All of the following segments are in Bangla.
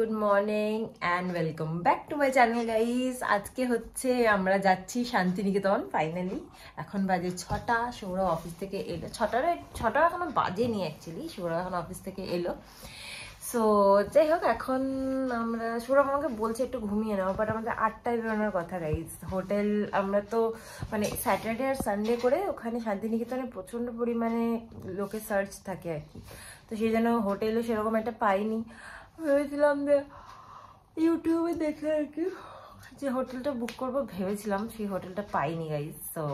Good morning and welcome back to my channel guys. আজকে হচ্ছে আমরা যাচ্ছি শান্তিনিকেতন ফাইনালি। এখন বাজে 6টা। সৌরভ অফিস থেকে এলো। ছটা এখনো বাজেনি অ্যাকচুয়ালি। সৌরভ এখন অফিস থেকে এলো। সো যাই হোক, এখন আমরা সৌরভ আমাকে বলছে একটু ঘুমিয়ে নাও, বাট আমাদের 8টায় বেরোনোর কথা গাইস। হোটেল আমরা তো মানে স্যাটারডে আর সানডে করে ওখানে শান্তিনিকেতনে প্রচণ্ড পরিমাণে লোকের সার্চ থাকে আর কি। তো সেই জন্য হোটেলও সেরকম একটা পাইনি। ভেবেছিলাম যে ইউটিউবে দেখে আর কি যে হোটেলটা বুক করবো ভেবেছিলাম, সেই হোটেলটা পাইনি গাইস। তো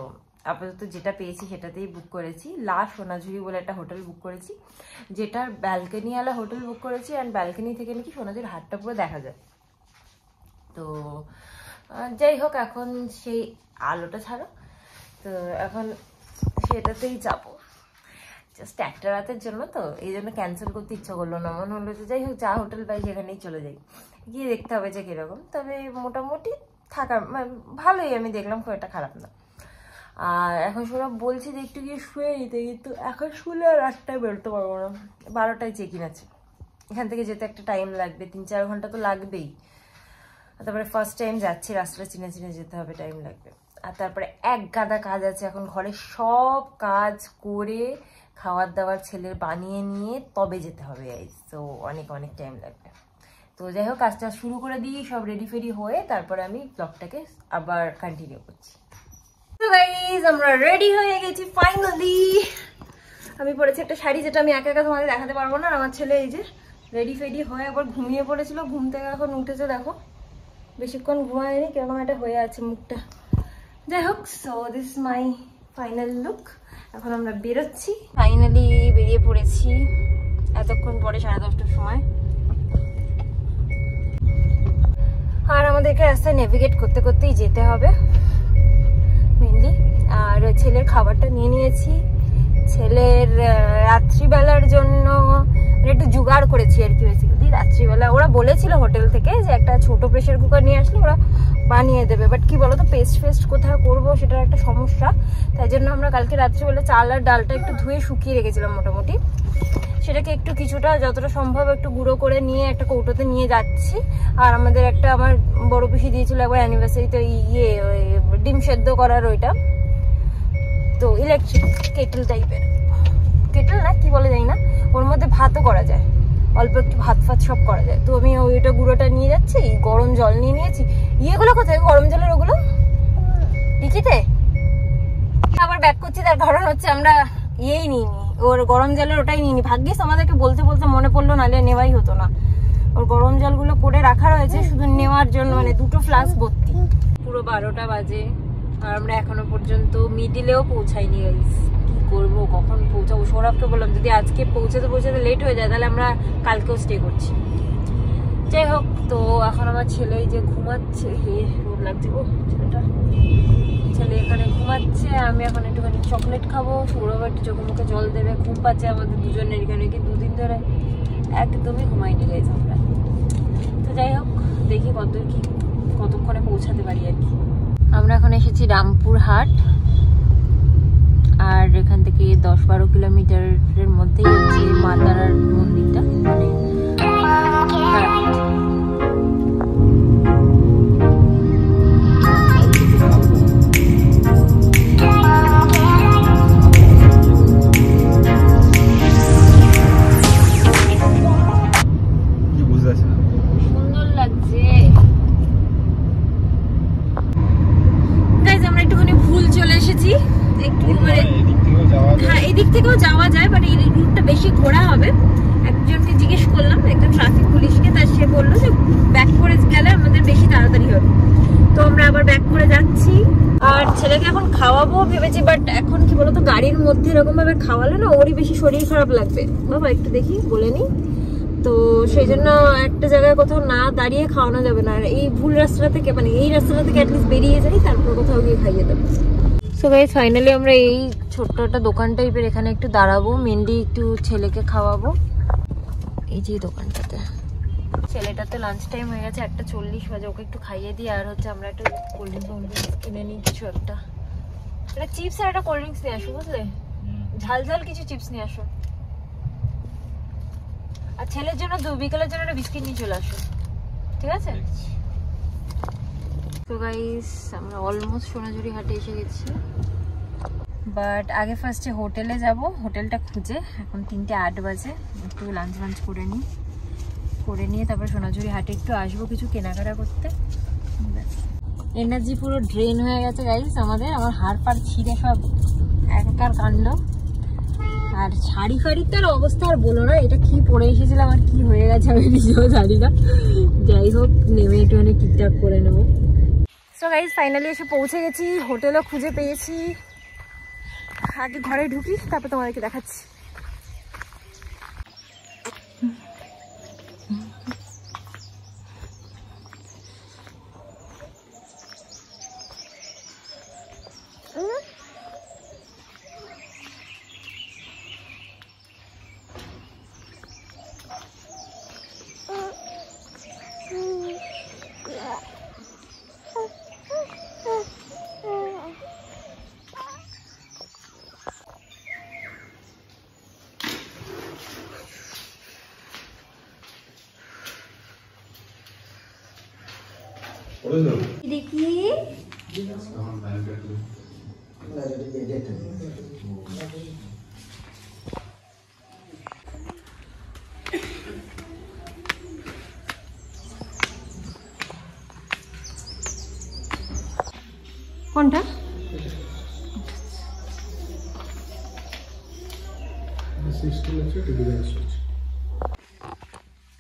আপাতত যেটা পেয়েছি সেটাতেই বুক করেছি। সোনাঝুরি বলে একটা হোটেল বুক করেছি, যেটার ব্যালকনিওয়ালা হোটেল বুক করেছি। অ্যান্ড ব্যালকনি থেকে নাকি সোনাঝুরির হাটটা পুরো দেখা যায়। তো যাই হোক, এখন সেই আলোটা ছাড়ো, তো এখন সেটাতেই যাবো। জাস্ট একটা রাতের জন্য, তো এই জন্য ক্যান্সেল করতে ইচ্ছা করলো না। মনে হলো যে যাই হোক, যা হোটেল পাই সেখানেই চলে যাই, গিয়ে দেখতে হবে যে কীরকম। তবে মোটামুটি থাকার ভালোই, আমি দেখলাম খুব একটা খারাপ না। আর এখন সৌরভ বলছি যে একটু গিয়ে শুয়ে নিতে, কিন্তু এখন শুলে আর 8টায় বেরোতে পারবো না। 12টায় চেক ইন আছে। এখান থেকে যেতে একটা টাইম লাগবে, 3-4 ঘন্টা তো লাগবেই। তারপরে ফার্স্ট টাইম যাচ্ছি, রাস্তাটা চিনে চিনে যেতে হবে, টাইম লাগবে। আর তারপরে এক গাদা কাজ আছে এখন ঘরে, সব কাজ করে খাবার দাবার ছেলের বানিয়ে নিয়ে তবে যেতে হবে। তো অনেক টাইম লাগবে। তো যাই হোক, কাজটা শুরু করে দিই, সব রেডি ফেডি হয়ে তারপরে আমি ব্লগটাকে আবার কন্টিনিউ করছি। তো গাইস, আমরা রেডি হয়ে গেছি ফাইনালি। আমি পরেছি একটা শাড়ি, যেটা আমি একা একা তোমাদের দেখাতে পারবো না। আমার ছেলে এই যে রেডি ফেডি হয়ে একবার ঘুমিয়ে পড়েছিল, ঘুম থেকে এখন উঠেছে, দেখো বেশিক্ষণ ঘুমায়নি, কিরকম একটা হয়ে আছে মুখটা। যাই হোক, so this my final look. এখন আমরা বেরোচ্ছি, ফাইনালি বেরিয়ে পড়েছি এতক্ষণ পরে, 10:30টার সময়। আর আমাদেরকে রাস্তায় নেভিগেট করতে করতেই যেতে হবে মেনলি। আর ছেলের খাবারটা নিয়ে নিয়েছি, ছেলের রাত্রিবেলার জন্য একটু জোগাড় করেছি আর কি। বেসিক্যালি রাত্রিবেলা ওরা বলেছিল হোটেল থেকে যে একটা ছোট প্রেশার কুকার নিয়ে আসলে ওরা বানিয়ে দেবে, বাট কি বলতো, পেস্ট কোথায় করবো সেটার একটা সমস্যা। তাই জন্য আমরা কালকে রাত্রিবেলা চাল আর ডালটা একটু ধুয়ে শুকিয়ে রেখেছিলাম মোটামুটি। সেটাকে একটু কিছুটা যতটা সম্ভব একটু গুঁড়ো করে নিয়ে একটা কৌটোতে নিয়ে যাচ্ছি। আর আমাদের একটা আমার বড় পিসি দিয়েছিল একবার অ্যানিভার্সারিতে ওই ডিম সেদ্ধ করার ওইটা, তো ইলেকট্রিক কেটল টাইপের, কেটল না কি বলে যাই না, ওর মধ্যে ভাতও করা যায়, অল্প একটু ভাত সব করা যায়। তো আমি ওইটা গুঁড়োটা নিয়ে যাচ্ছি, গরম জল নিয়ে নিয়েছি। ইয়েগুলো কোথায় গরম জলের ওগুলো টিকিতে আবার ব্যাক করছি। তার কারণ হচ্ছে আমরা ইয়েই নিইনি, ওর গরম জলের ওটাই নিইনি। ভাগ্যিস আমাদেরকে বলতে মনে পড়লো, নাহলে নেওয়াই হতো না। ওর গরম জলগুলো করে রাখা রয়েছে শুধু নেওয়ার জন্য, মানে 2টো ফ্লাস্ক ভর্তি। পুরো 12টা বাজে আর আমরা এখনো পর্যন্ত মিডিলেও পৌঁছাইনি গাইস। কি করবো, কখন পৌঁছাবো? সৌরভকে বললাম যদি আজকে পৌঁছাতে লেট হয়ে যায় তাহলে আমরা কালকেও স্টে করছি। যাই হোক, তো এখন আমার ছেলে যে ঘুমাচ্ছে, রোদ লাগছে গো ছেলেটা, ছেলে এখানে ঘুমাচ্ছে। আমি এখন একটুখানি চকলেট খাবো, সৌরভ একটু চোখে মুখে জল দেবে। ঘুম পাচ্ছে আমাদের দুজনের এখানে, কি 2 দিন ধরে একদমই ঘুমাইনি গাইস আমরা। তো যাই হোক, দেখি কতক্ষণে পৌঁছাতে পারি আর কি। আমরা এখন এসেছি রামপুরহাট, আর এখান থেকে 10-12 কিলোমিটারের মধ্যেই হচ্ছে মা তারার মন্দিরটা, মানে সুন্দর লাগছে। আমরা একটুখানি ভুল চলে এসেছি, একটু মানে হ্যাঁ এদিক থেকেও যাওয়া যায়, বাট এই রুটটা বেশি ঘোরা হবে। একজনকে জিজ্ঞেস করলাম, একজন ট্রাফিক পুলিশকে, তার সে বললো যে ব্যাক করে গেলে আমাদের বেশি তাড়াতাড়ি হবে। তো আমরা আবার ব্যাক করে যাচ্ছি। আর ছেলেকে এখন খাওয়াবো ভেবেছি, বাট এখন কি বলতো, গাড়ির মধ্যে এরকম ভাবে খাওয়ালে না ওরই বেশি শরীর খারাপ লাগবে। বাবা একটু দেখি বলে নি, তো সেই জন্য একটা জায়গায় কোথাও না দাঁড়িয়ে খাওয়ানো যাবে না। আর এই ভুল রাস্তা থেকে, মানে এই রাস্তাটা থেকে অ্যাটলিস্ট বেরিয়ে যাই, তারপর কোথাও গিয়ে খাইয়ে দেবো। সো গাইস, ফাইনালি আমরা এই ছোট্ট একটা দোকান টাইপের এখানে একটু দাঁড়াবো, মেনলি একটু ছেলেকে খাওয়াবো। এই যে দোকানটাতে ছেলেটা তো লাঞ্চ টাইম হয়ে গেছে, 1:40 বাজে, ওকে একটু খাইয়ে দিই। আর হচ্ছে আমরা একটা কোল্ড ড্রিঙ্কস কিনে নিই, কিছু একটা চিপস আর একটা কোল্ড ড্রিঙ্কস নিয়ে আসো, বুঝলে, ঝাল কিছু চিপস নিয়ে আসো। আর ছেলের জন্য বিকেলের জন্য একটা বিস্কিট নিয়ে চলে আসো। ঠিক আছে। তো গাইস আমরা অলমোস্ট সোনাঝুরি হাটে এসে গেছি, বাট আগে ফার্স্টে হোটেলে যাব, হোটেলটা খুঁজে। এখন 3:08 বাজে, একটু লাঞ্চ করে নিয়ে তারপর সোনাঝুরি হাটে একটু আসবো কিছু কেনাকাটা করতে। এনার্জি পুরো ড্রেন হয়ে গেছে গাইস আমাদের। আমার হাড় পাড় ছিঁড়ে সব একাকার কাণ্ড। আর শাড়ি ফাড়ির তার অবস্থা আর বলো না, এটা কি পরে এসেছিলাম আর কি হয়ে গেছে আমি নিজেও জানি না। যাই হোক, নেমে একটু অনেক ঠিকঠাক করে নেবো। সো গাইস ফাইনালি এসে পৌঁছে গেছি, হোটেলও খুঁজে পেয়েছি। আগে ঘরে ঢুকি, তারপর তোমাদেরকে দেখাচ্ছি। দেখি কোনটা?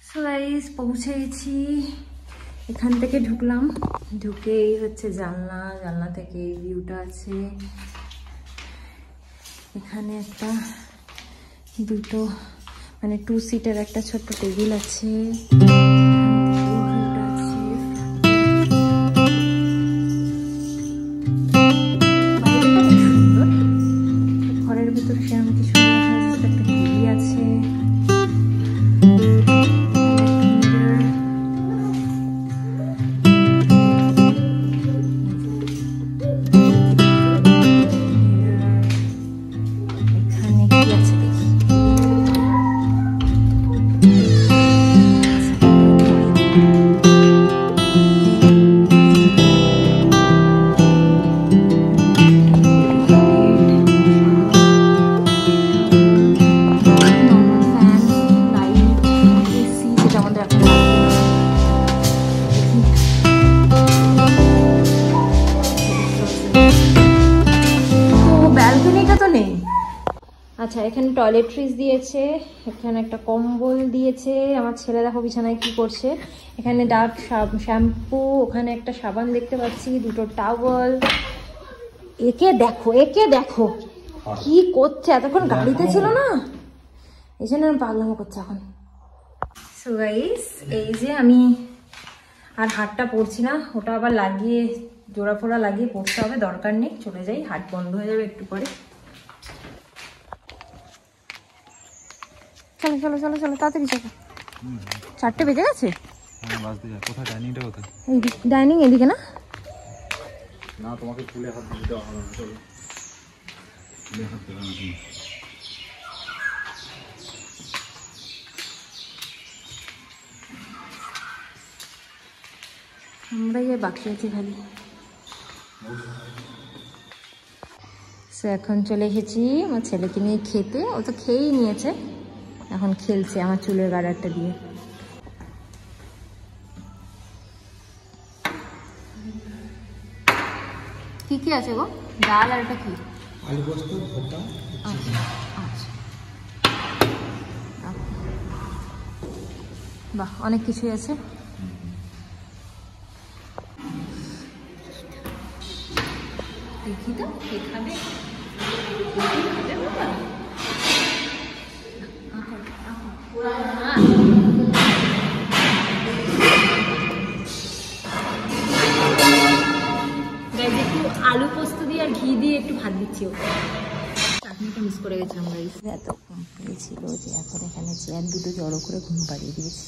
সো গাইস পৌঁছে গেছি, এখান থেকে ঢুকলাম। ঢুকে এই হচ্ছে জানলা থেকে এই ভিউটা আছে। এখানে একটা দুটো মানে 2 সিটের একটা ছোট্ট টেবিল আছে। ঘরের ভিতরে সেরকম কিছু একটা টিভি আছে। আচ্ছা, এখানে টয়লেট্রিজ দিয়েছে, এখানে একটা কম্বল দিয়েছে। আমার ছেলে দেখো বিছানায় কি করছে। এখানে ডাব শ্যাম্পু, ওখানে একটা সাবান দেখতে পাচ্ছি, দুটো টাওয়াল। একে দেখো কি করছে, এতক্ষণ গাড়িতে ছিল না, এই জন্য পাগলামো করছে এখন। সো গাইস এই যে আমি আর হাটটা পড়ছি না, ওটা আবার লাগিয়ে জোড়া ফোড়া লাগিয়ে পড়তে হবে, দরকার নেই। চলে যাই, হাট বন্ধ হয়ে যাবে একটু পরে। চলো তাড়াতাড়ি চলো। 4টে বেজে গেছে। কোথায় ডাইনিংটা? কোথায় ডাইনিং? এদিকে না, তোমাকে ফুলে হাত দিতে হবে। চলো আমরা বাকি আছি খালি। এখন চলে এসেছি আমার ছেলেকে নিয়ে খেতে। ও তো খেয়েই নিয়েছে, এখন খেলছে আমার চুলের গার্ডারটা দিয়ে। কি আছে গো? ডাল আর এটা কি? আলু পোস্ত, ভর্তা। আচ্ছা, বাহ, অনেক কিছুই আছে। দেখি তো কে খাবে। একটু আলু পোস্ত দিয়ে আর ঘি দিয়ে একটু ভাত দিচ্ছি। চাটনিটা মিস করে গেছিলাম। এত কমপ্লিট ছিল যে এখন এখানে চেয়ার দুটো জড়ো করে ঘুম পাড়িয়ে দিয়েছি।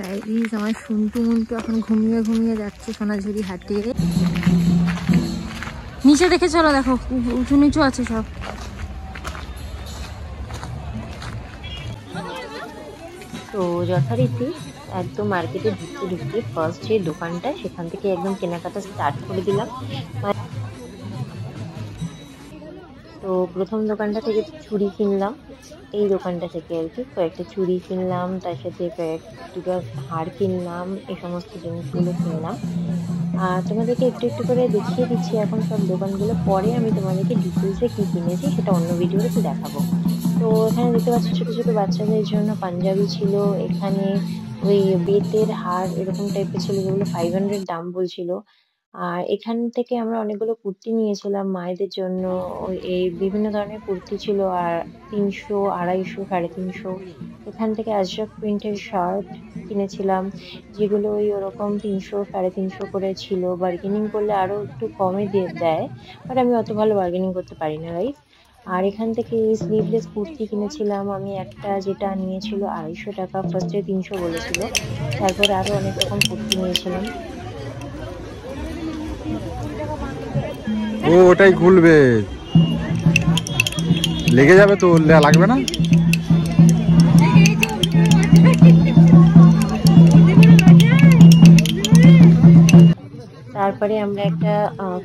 গাইস আমার শুনটু মুন্টু এখন ঘুমিয়ে ঘুমিয়ে যাচ্ছে সোনাঝুরি হাটে। নিচে দেখে চলো, দেখো উঁচু নিচু আছে সব। তো যথারীতি একদম মার্কেটে ঢুকতে ঢুকতে ফার্স্ট যে দোকানটা, সেখান থেকে একদম কেনাকাটা স্টার্ট করে দিলাম। তো প্রথম দোকানটা থেকে চুড়ি কিনলাম, এই দোকানটা থেকে আর কি কয়েকটা চুড়ি কিনলাম, তার সাথে দুটো হার কিনলাম, এই সমস্ত জিনিসগুলো কিনলাম। আর তোমাদেরকে একটু একটু করে দেখিয়ে দিচ্ছি এখন সব দোকানগুলো, পরে আমি তোমাদেরকে ডিটেলসে কি কিনেছি সেটা অন্য ভিডিওতে দেখাবো। তো এখানে দেখতে পাচ্ছি ছোট ছোট বাচ্চাদের জন্য পাঞ্জাবি ছিল, এখানে ওই বেতের হার এরকম টাইপের ছিল, যেগুলো 500 দাম বলছিল। আর এখান থেকে আমরা অনেকগুলো কুর্তি নিয়েছিলাম মায়েদের জন্য, ওই এই বিভিন্ন ধরনের কুর্তি ছিল, আর 300, 250, 350। এখান থেকে আজরক প্রিন্টের শার্ট কিনেছিলাম, যেগুলো ওই ওরকম 300, 350 করে ছিল। বার্গেনিং করলে আরো একটু কমে দেয়, বাট আমি অত ভালো বার্গেনিং করতে পারি না গাইস। আর এখান থেকে এই স্লিভলেস কুর্তি কিনেছিলাম আমি একটা, যেটা নিয়েছিল 250 টাকা, ফার্স্টে 300 বলেছিল, তারপরে আরো অনেক রকম কুর্তি নিয়েছিলাম। ও ওটাই খুলবে, লেগে যাবে তো, লাগবে না। তারপরে আমরা একটা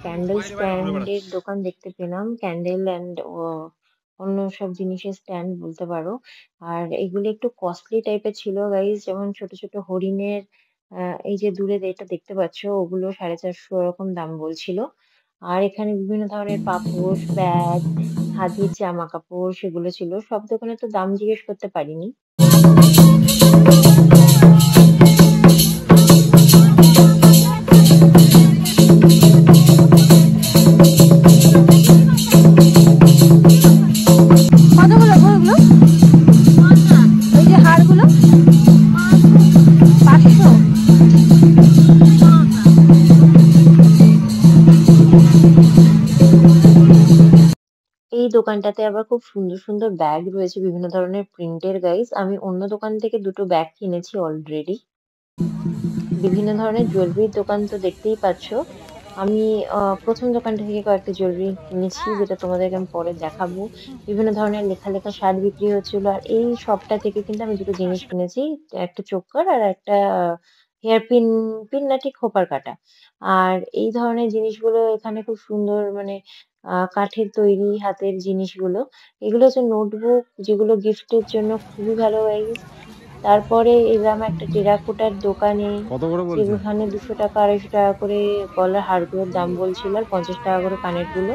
ক্যান্ডেল স্ট্যান্ডের দোকান দেখতে পেলাম, ক্যান্ডেল অ্যান্ড অন্য সব জিনিসের স্ট্যান্ড বলতে পারো। আর এগুলো একটু কস্টলি টাইপের ছিল গাইজ, যেমন ছোট ছোট হরিণের, এই যে দূরে এটা দেখতে পাচ্ছ, ওগুলো 450 এরকম দাম বলছিল। আর এখানে বিভিন্ন ধরনের পাপোশ, ব্যাগ, হাতির জামা কাপড় সেগুলো ছিল। সব দোকানে তো দাম জিজ্ঞেস করতে পারিনি। কতগুলো ওগুলো, ওই যে হারগুলো 500। এই দোকানটাতে আবার খুব সুন্দর সুন্দর ব্যাগ রয়েছে, বিভিন্ন ধরনের প্রিন্টের গাইস। আমি অন্য দোকান থেকে দুটো ব্যাগ কিনেছি অলরেডি। বিভিন্ন ধরনের জুয়েলারির দোকান তো দেখতেই পাচ্ছ। আমি প্রথম দোকানটা থেকে কয়েকটা জুয়েলারি কিনেছি, যেটা তোমাদেরকে আমি পরে দেখাবো। বিভিন্ন ধরনের লেখা লেখা শার্ট বিক্রি হচ্ছিল। আর এই শপটা থেকে কিন্তু আমি দুটো জিনিস কিনেছি, একটা চোকার আর একটা হেয়ার পিন, পিন না ঠিক খোপার কাটা। আর এই ধরনের জিনিসগুলো এখানে খুব সুন্দর, মানে কাঠের তৈরি হাতের জিনিসগুলো। এগুলো হচ্ছে নোটবুক, যেগুলো গিফটের জন্য খুবই ভালো গাইস। তারপরে এলাম একটা টেরাকোটার দোকানে, কত করে বলছে? যেখানে 200 টাকা 250 টাকা করে গলার হারগুলোর দাম বলছিল, আর 50 টাকা করে কানের গুলো।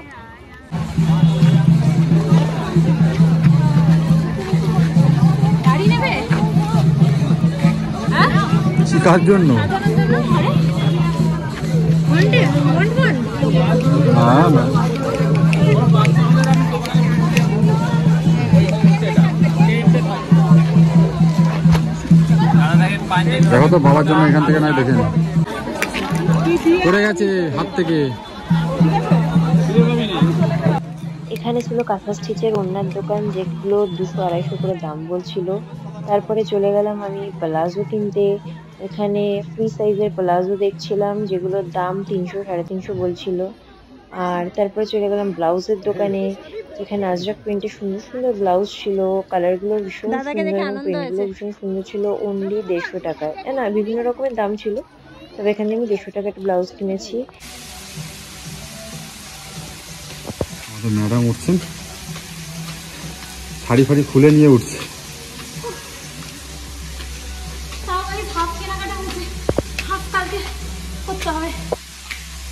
কার জন্য? না না, দেখো তো বাবার জন্য এখান থেকে নয়, দেখে পড়ে গেছে হাত থেকে। এখানে ছিল কাঁথা স্টিচের ওড়নার দোকান, যেগুলো 200-250 করে দাম বলছিল। তারপরে চলে গেলাম আমি প্লাজো কিনতে। এখানে ফ্রি সাইজের প্লাজো দেখছিলাম, যেগুলোর দাম 300, 350 বলছিল। আর তারপরে চলে গেলাম ব্লাউজের দোকানে, যেখানে আজরাক প্রিন্টের সুন্দর সুন্দর ব্লাউজ ছিল, কালার গুলো ভীষণ সুন্দর এবং প্রিন্ট গুলো ভীষণ সুন্দর ছিল। অনলি 150 টাকায়, না বিভিন্ন রকমের দাম ছিল, তবে এখানে আমি 150 টাকা একটা ব্লাউজ কিনেছি। ম্যাডাম উঠছেন, শাড়ি ফাড়ি খুলে নিয়ে উঠছে।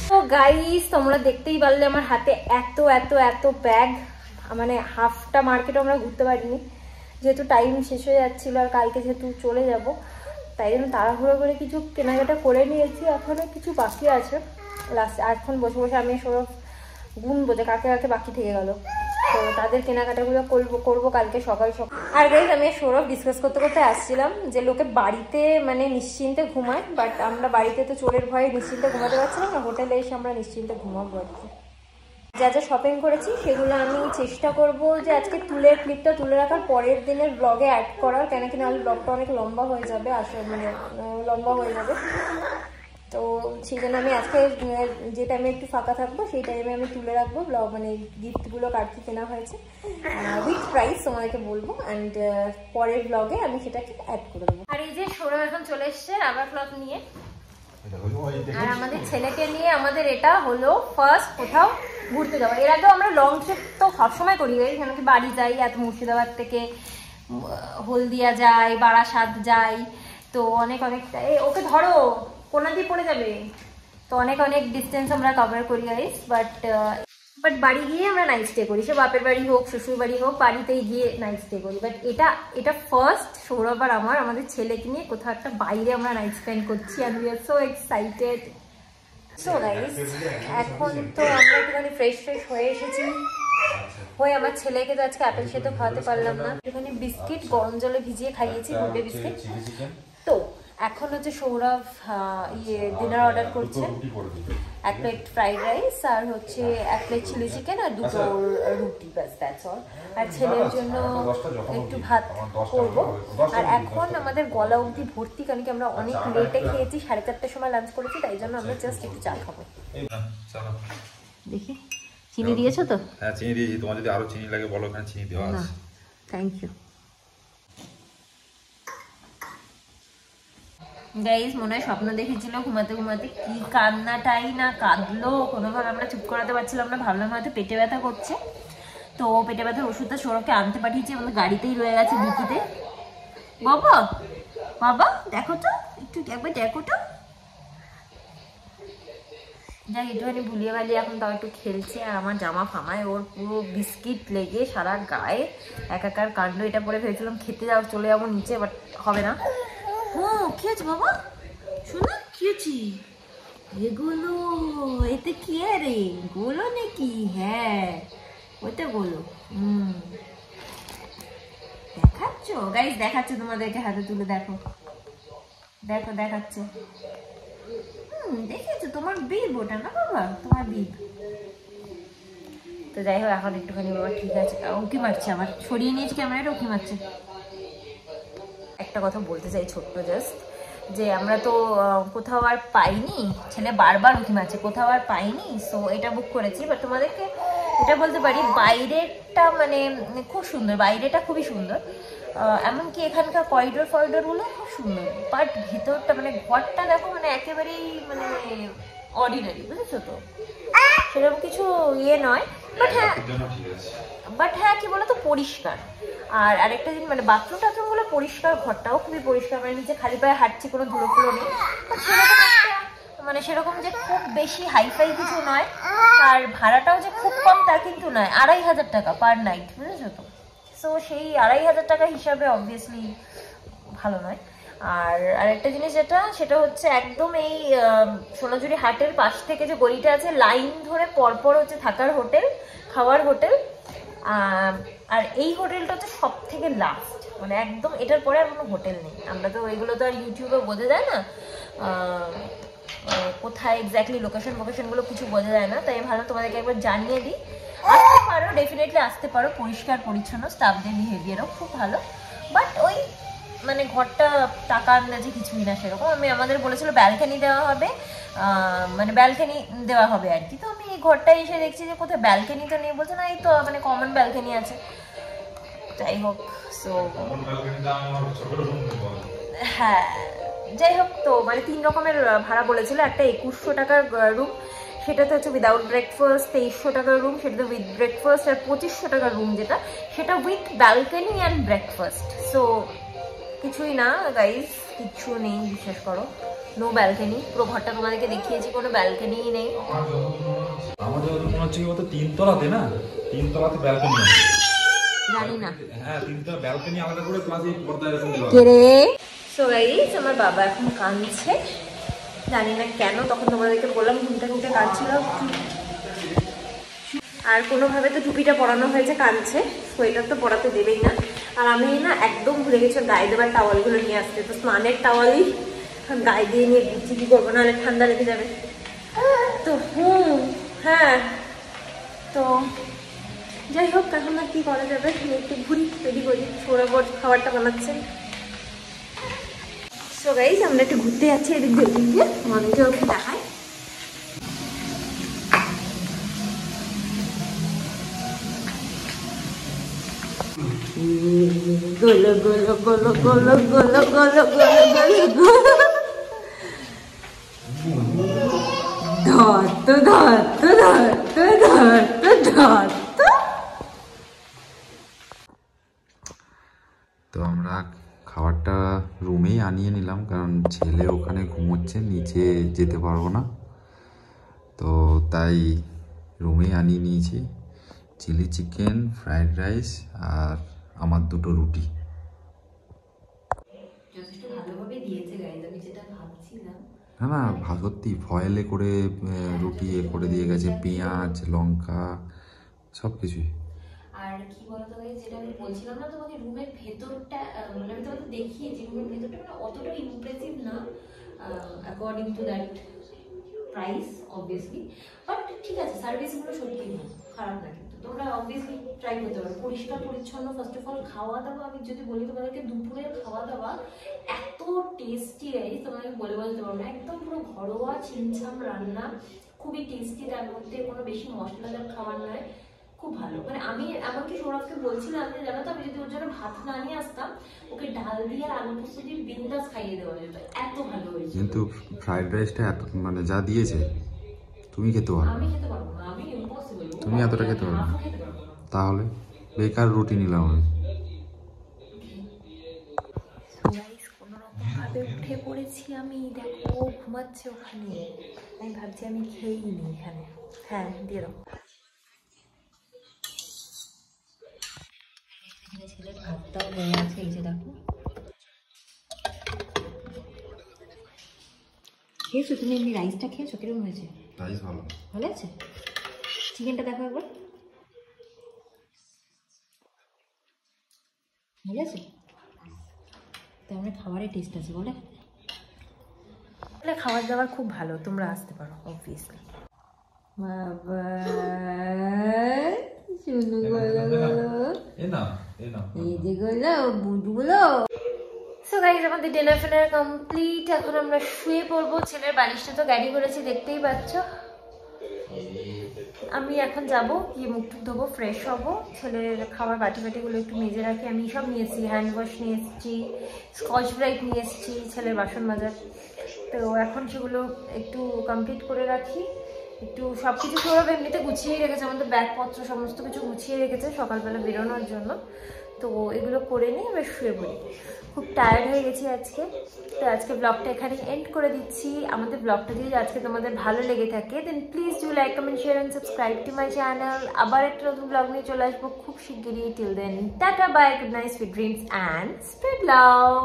তো গাইস তোমরা দেখতেই পারলে আমার হাতে এত এত এত ব্যাগ, মানে হাফটা মার্কেট আমরা ঘুরতে পারিনি, যেহেতু টাইম শেষ হয়ে যাচ্ছিল, আর কালকে যেহেতু চলে যাব, তাই জন্য তাড়াহুড়ো করে কিছু কেনাকাটা করে নিয়েছি। এখনো কিছু বাকি আছে, লাস্ট এখন বসে বসে আমি সৌরভ গুনবো যে কাকে কাকে বাকি থেকে গেল। তো তাদের কেনাকাটাগুলো করবো কালকে সকাল সকাল। আর গাইজ আমি সৌরভ ডিসকাস করতে করতে আসছিলাম যে লোকে বাড়িতে মানে নিশ্চিন্তে ঘুমায়, বাট আমরা বাড়িতে তো চোরের ভয়ে নিশ্চিন্তে ঘুমাতে পারছিলাম না, হোটেলে এসে আমরা নিশ্চিন্তে ঘুমাবো আর কি। যা যা শপিং করেছি সেগুলো আমি চেষ্টা করব যে আজকে ক্লিপটা তুলে রাখার পরের দিনের ব্লগে অ্যাড করার, কেন কি নাহলে ব্লগটা অনেক লম্বা হয়ে যাবে, আসলে মানে লম্বা হয়ে যাবে। তো সেই জন্য আমি আজকে যে টাইমে একটু ফাঁকা থাকবো সেই টাইমে আমি তুলে রাখবো ব্লগ, মানে গিফটগুলো কার্ডটি কেনা হয়েছে উইথ প্রাইস তোমাদেরকে বলবো, অ্যান্ড পরের ব্লগে আমি সেটাকে অ্যাড করে দেবো। আর এই যে সৌরভ এখন চলে এসছে রাবার ক্লথ নিয়ে, আর আমাদের ছেলেকে নিয়ে আমাদের এটা হলো ফার্স্ট কোথাও ঘুরতে যাওয়া। এর আগেও আমরা লং ট্রিপ তো সবসময় করি, কেন কি বাড়ি যাই, এত মুর্শিদাবাদ থেকে হলদিয়া যাই, বারাসাত যাই, তো অনেকটা ওকে ধরো কোনা দিয়ে পড়ে যাবে, তো অনেক ডিস্টেন্স আমরা কভার করি গাইস। বাট বাড়ি গিয়ে আমরা নাইট স্টে করি, সে বাপের বাড়ি হোক শ্বশুর বাড়ি হোক, বাড়িতেই গিয়ে নাইট স্টে করি। বাট এটা ফার্স্ট সৌরভ আর আমাদের ছেলেকে নিয়ে কোথাও একটা বাইরে আমরা নাইট স্পেন্ড করছি, and we are so excited. So guys এখন তো আমরা একটুখানি ফ্রেশ হয়ে এসেছি, হয়ে আমার ছেলেকে তো আজকে আপেল সেদ্ধ খাওয়াতে পারলাম না, একটুখানি বিস্কিট গরম জলে ভিজিয়ে খাইয়েছি, গুড্ডে বিস্কিট। তো এখন হচ্ছে সৌরভ ডিনার অর্ডার করছে, 1 প্লেট ফ্রাইড রাইস আর হচ্ছে 1 প্লেট চিলি চিকেন আর 2টো রুটি, ব্যাস দ্যাটস অল। আর ছেলের জন্য একটু ভাত করবো। আর এখন আমাদের গলা অবধি ভর্তি, কারণ কি আমরা অনেক লেটে খেয়েছি, 4:30টার সময় লাঞ্চ করেছি, তাই জন্য আমরা জাস্ট একটু চা খাবো। দেখি চিনি দিয়েছো তো? হ্যাঁ চিনি দিয়েছি, তোমার যদি আরো চিনি লাগে বলো, ওখানে চিনি দেওয়া আছে। Thank you guys. মনে হয় স্বপ্ন দেখেছিল ঘুমাতে ঘুমাতে, কি কান্নাটাই না কাঁদলো, কোনোভাবে আমরা চুপ করাতে পারছিলাম না, ভাবলাম হয়তো পেটে ব্যথা করছে। তো পেটে ব্যথার ওষুধটা সৌরভকে আনতে পাঠিয়েছি, আমাদের গাড়িতেই রয়ে গেছে ডিকিতে। বাবা বাবা দেখো তো, একবার দেখো তো, যাই একটুখানি ভুলিয়ে ভালিয়ে এখন তাও একটু খেলছে। আর আমার জামা ফামায় ওর পুরো বিস্কিট লেগে সারা গায়ে একাকার কাণ্ড। এটা পরে ভেবেছিলাম খেতে চলে যাবো নিচে, বাট হবে না। কি আছে বাবা, শোনো কি আছে এগুলো, এতে কি রে, গোলো নাকি? হ্যাঁ ওইটা গোলো। দেখাচ্ছ গাইস, দেখাচ্ছে তোমাদেরকে, হাতে তুলে দেখো, দেখো দেখাচ্ছে। দেখেছো তোমার বিব, ওটা না বাবা তোমার বিব। তো যাই হোক এখন একটুখানি বাবা ঠিক আছে, উঁকি মারছে, আমার সরিয়ে নিয়েছি ক্যামেরাটা, উঁকি মারছে। একটা কথা বলতে চাই ছোট্ট জাস্ট, যে আমরা তো কোথাও আর পাইনি, ছেলে বারবার উঁকি মারছে, কোথাও আর পাইনি, সো এটা বুক করেছি। বাট তোমাদেরকে এটা বলতে পারি বাইরেটা মানে খুব সুন্দর, বাইরেটা খুবই সুন্দর, এমনকি এখানকার করিডোরগুলো খুব সুন্দর, বাট ভেতরটা মানে ঘরটা দেখো মানে একেবারেই মানে অর্ডিনারি, বুঝেছো তো, সেরকম কিছু ইয়ে নয়। বাট হ্যাঁ কি বলতো পরিষ্কার। আর আরেকটা জিনিস মানে বাথরুম টাথরুমগুলো পরিষ্কার, ঘরটাও খুবই পরিষ্কার, মানে নিচে খালি পায়ে হাঁটছি, কোনো ধুলো ফুলো নেই। মানে সেরকম যে খুব বেশি হাইফাই কিছু নয়, আর ভাড়াটাও যে খুব কম তা কিন্তু নয়, 2500 টাকা পার নাইট, বুঝেছো তো। সো সেই 2500 টাকা হিসাবে অবভিয়াসলি ভালো নয়। আর আরেকটা জিনিস সেটা হচ্ছে একদম এই সোনাঝুরি হাটের পাশ থেকে যে গলিটা আছে, লাইন ধরে পরপর হচ্ছে থাকার হোটেল, খাওয়ার হোটেল। আর এই হোটেলটা হচ্ছে সব থেকে লাস্ট, মানে একদম এটার পরে আর কোনো হোটেল নেই। আমরা তো এগুলো তো আর ইউটিউবে বোঝা যায় না, কোথায় এক্স্যাক্টলি লোকেশনগুলো কিছু বোঝা যায় না, তাই ভালো তোমাদেরকে একবার জানিয়ে দিই। আসতে পারো, ডেফিনেটলি আসতে পারো, পরিষ্কার পরিচ্ছন্ন, স্টাফদের বিহেভিয়ারও খুব ভালো। বাট ওই মানে ঘরটা টাকা আন্দাজে কিছুই না সেরকম। আমাদের বলেছিল ব্যালকানি দেওয়া হবে, মানে ব্যালকানি দেওয়া হবে আর কি। তো আমি এই ঘরটায় এসে দেখছি যে কোথায় ব্যালকানি তো নেই, বলছে না এই তো মানে কমন ব্যালকানি আছে। যাই হোক, সো হ্যাঁ যাই হোক, তো মানে 3 রকমের ভাড়া বলেছিল। একটা 2100 টাকার রুম, সেটাতে হচ্ছে উইদাউট ব্রেকফাস্ট, 2300 টাকার রুম সেটাতে উইথ ব্রেকফাস্ট, আর 2500 টাকার রুম যেটা সেটা with balcony and breakfast. So কিছুই না গাইস, কিচ্ছু নেই, বিশ্বাস করো, নো ব্যালকানি। পুরো ঘরটা তোমাদেরকে দেখিয়েছি, কোনো ব্যালকানি নেই। আমাদের মনে হচ্ছে কি বলতো, 3 তলাতে না, 3 তলাতে ব্যালকনি আছে, জানি না। হ্যাঁ 3টা ব্যালকনি আলাদা করে প্লাস এই পর্দা এরকম দেওয়া আছে। সো গাইস আমার বাবা এখন কাঁদছে, জানি না কেন, তখন তোমাদেরকে বললাম ঘুমটা ঘুমটা কাঁদছিল। আর কোনোভাবে তো টুপিটা পরানো হয়েছে, কাঁদছে, সোয়েটার তো পরাতে দেবেই না। আর আমি না একদম ভুলে গেছি গায়ে দেবার টাওয়ালগুলো নিয়ে আসতে, তো স্নানের টাওয়ালই গায়ে দিয়ে নিয়ে দিচ্ছি, কি করবো, নাহলে ঠান্ডা লেগে যাবে। তো হ্যাঁ তো যাই হোক, এখন আর কি করা যাবে, একটু ঘুরি, রেডি করি। সৌরভ খাবারটা বানাচ্ছেন। সো গাইস, আমরা একটু ঘুরতে যাচ্ছি এদিক দিয়ে, মনকে ওকে দেখায়। গোলো গোলো গোলো গোলো গোলো গোলো গোলো গোলো গোলো ধরতো ধরতো ধরতো ধরতো ধরতো। তো আমরা খাবারটা রুমেই আনিয়ে নিলাম, কারণ ছেলে ওখানে ঘুমোচ্ছে, নিচে যেতে পারবো না, তো তাই রুমেই আনিয়ে নিয়েছি। চিলি চিকেন, ফ্রাইড রাইস আর আমার 2টো রুটি। যথেষ্ট ভালোভাবে দিয়েছে গাইজ, আমি যেটা ভাবছিলাম। না না, সত্যি ফয়েলে করে রুটি করে দিয়ে গেছে, পেঁয়াজ, লঙ্কা, সব কিছুই। আর কি বলতো গাইজ, যেটা আমি বলছিলাম না তোমাকে, রুমের ভেতরটা মানে আমি তোমাকে দেখিয়েছি, রুমের ভেতরটা মানে অতটা ইমপ্রেসিভ না according to that price obviously, but ঠিক আছে, সার্ভিসগুলো সত্যি না খারাপ না, কিন্তু তোমরা অবভিয়াসলি ট্রাই করতে পারো। পরিষ্কার পরিচ্ছন্ন, ফার্স্ট অফ অল খাওয়া দাওয়া, আমি যদি বলি তোমাদেরকে দুপুরের খাওয়া দাওয়া এত টেস্টি গাইজ, তোমাকে বলে বলতে পারবো না, একদম পুরো ঘরোয়া ছিমছাম রান্না, খুবই টেস্টি, তার মধ্যে কোনো বেশি মশলাদার খাবার নয়, খুব ভালো। মানে আমি এমনকি সৌরভকে বলছিলাম যে জানো তো, আমি যদি ওর জন্য ভাত না নিয়ে আসতাম, ওকে ডাল দিয়ে আর আলু পোস্ত দিয়ে বিন্দাস খাইয়ে দেওয়া যেত, এত ভালো হয়েছে। কিন্তু ফ্রাইড রাইসটা এত মানে যা দিয়েছে তুমি খেতে পারো? আমি খেতে পারবো না, আমি ইম্পসিবল। তুমি এতটা খেতে পারো না? খেতে পারবো না। তাহলে বেকার রুটি নিলাম আমি। কোনোরকম ভাবে উঠে পড়েছি আমি, দেখো ও ঘুমাচ্ছে ওখানে, আমি ভাবছি আমি খেয়েই নি এখানে। হ্যাঁ দিয়ে দাও। ছেলের ভাতটাও হয়ে আছে, এই যে দেখো। খেয়েছো তুমি? এমনি রাইসটা খেয়েছো? কিরকম হয়েছে? রাইস ভালো, ভালো আছে। চিকেনটা দেখো একবার, ভালো আছে। তার মানে খাবারের টেস্ট আছে বলে। খাবার দাবার খুব ভালো, তোমরা আসতে পারো অবভিয়াসলি। বাবা শুনু গলো গলো, এই যে গলো বুটগুলো। সো গাইস, আমাদের ডিনার ফিনার কমপ্লিট, এখন আমরা শুয়ে পড়বো। ছেলের বালিশটা তো গাড়ি করেছি, দেখতেই পাচ্ছ। আমি এখন যাব, গিয়ে মুখ টুক ধোবো, ফ্রেশ হবো, ছেলের খাবার বাটি বাটিগুলো একটু মেজে রাখি। আমি সব নিয়েছি, হ্যান্ড ওয়াশ নিয়ে এসেছি, স্কচ ব্রাইট নিয়ে এসেছি ছেলের বাসন মাজার, তো এখন সেগুলো একটু কমপ্লিট করে রাখি। একটু সব কিছু সৌরভ এমনিতে গুছিয়ে রেখেছে, আমাদের ব্যাগপত্র সমস্ত কিছু গুছিয়ে রেখেছে সকালবেলা বেরোনোর জন্য, তো এগুলো করে নিয়ে এবার শুয়ে পড়ি। খুব টায়ার্ড হয়ে গেছি আজকে, তো আজকে ব্লগটা এখানে এন্ড করে দিচ্ছি। আমাদের ব্লগটা যদি আজকে তোমাদের ভালো লেগে থাকে, then please do like, comment, share and subscribe to my channel. আবার একটা নতুন ব্লগ নিয়ে চলে আসবো খুব শিগগিরই। Till then ta-ta, bye, good night, sweet dreams and spread love.